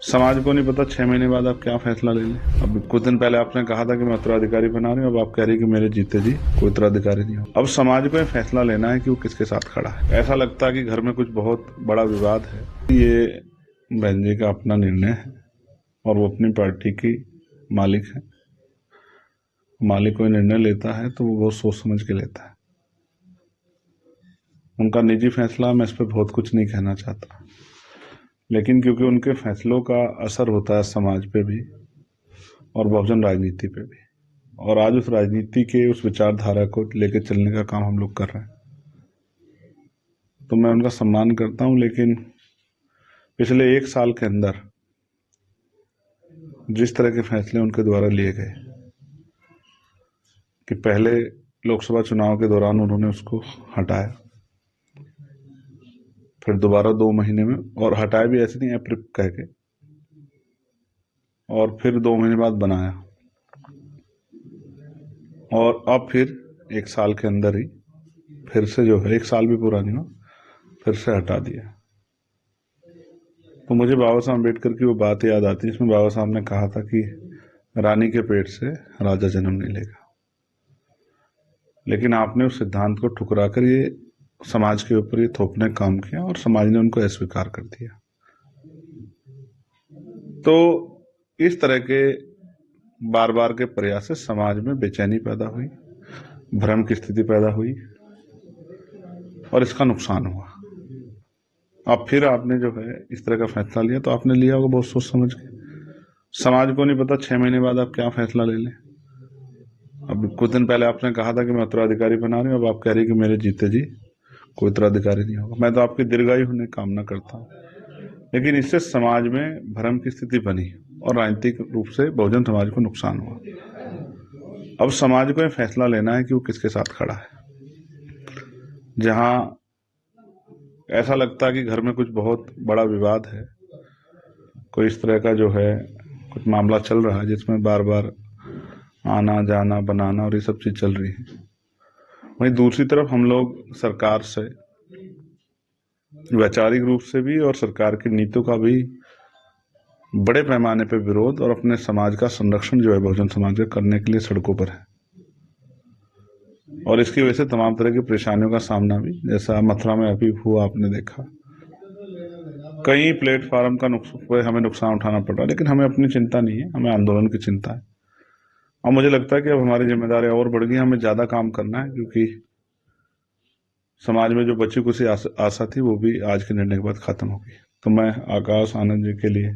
समाज को नहीं पता 6 महीने बाद आप क्या फैसला ले लें। अब कुछ दिन पहले आपने कहा था कि मैं उत्तराधिकारी बना रही हूँ, अब आप कह रही कि मेरे जीते जी कोई उत्तराधिकारी नहीं हो। अब समाज को ये फैसला लेना है कि वो किसके साथ खड़ा है। ऐसा लगता है कि घर में कुछ बहुत बड़ा विवाद है। ये बहन जी का अपना निर्णय है और वो अपनी पार्टी की मालिक है। मालिक कोई निर्णय लेता है तो वो बहुत सोच समझ के लेता है। उनका निजी फैसला, मैं इस पर बहुत कुछ नहीं कहना चाहता, लेकिन क्योंकि उनके फैसलों का असर होता है समाज पे भी और बहुजन राजनीति पे भी, और आज उस राजनीति के उस विचारधारा को लेकर चलने का काम हम लोग कर रहे हैं, तो मैं उनका सम्मान करता हूं। लेकिन पिछले 1 साल के अंदर जिस तरह के फैसले उनके द्वारा लिए गए कि पहले लोकसभा चुनाव के दौरान उन्होंने उसको हटाया, फिर दोबारा 2 महीने में, और हटाया भी ऐसे नहीं अप्रिप कह के, और फिर 2 महीने बाद बनाया, और अब फिर 1 साल के अंदर ही फिर से जो है 1 साल भी पूरा नहीं हुआ, फिर से हटा दिया। तो मुझे बाबा साहब अम्बेडकर की वो बात याद आती है जिसमें बाबा साहब ने कहा था कि रानी के पेट से राजा जन्म नहीं लेगा। लेकिन आपने उस सिद्धांत को ठुकरा कर ये समाज के ऊपर ये थोपने का काम किया और समाज ने उनको अस्वीकार कर दिया। तो इस तरह के बार बार के प्रयास से समाज में बेचैनी पैदा हुई, भ्रम की स्थिति पैदा हुई और इसका नुकसान हुआ। अब फिर आपने जो है इस तरह का फैसला लिया, तो आपने लिया होगा बहुत सोच समझ के। समाज को नहीं पता 6 महीने बाद आप क्या फैसला ले लें। अब कुछ दिन पहले आपने कहा था कि मैं उत्तराधिकारी बना रही हूँ, अब आप कह रही कि मेरे जीते जी कोई उत्तराधिकारी नहीं होगा। मैं तो आपकी दीर्घायु होने की कामना करता हूँ, लेकिन इससे समाज में भ्रम की स्थिति बनी और राजनीतिक रूप से बहुजन समाज को नुकसान हुआ। अब समाज को यह फैसला लेना है कि वो किसके साथ खड़ा है। जहां ऐसा लगता है कि घर में कुछ बहुत बड़ा विवाद है, कोई इस तरह का जो है कुछ मामला चल रहा है जिसमें बार बार आना जाना बनाना और ये सब चीज चल रही है, वहीं दूसरी तरफ हम लोग सरकार से वैचारिक रूप से भी और सरकार की नीतियों का भी बड़े पैमाने पर विरोध और अपने समाज का संरक्षण जो है बहुजन समाज का करने के लिए सड़कों पर है। और इसकी वजह से तमाम तरह की परेशानियों का सामना भी, जैसा मथुरा में अभी हुआ आपने देखा, कई प्लेटफार्म का हमें नुकसान उठाना पड़ रहा है। लेकिन हमें अपनी चिंता नहीं है, हमें आंदोलन की चिंता है। और मुझे लगता है कि अब हमारी जिम्मेदारी और बढ़ गई, हमें ज्यादा काम करना है, क्योंकि समाज में जो बची कुछ आशा थी वो भी आज के निर्णय के बाद खत्म होगी। तो मैं आकाश आनंद जी के लिए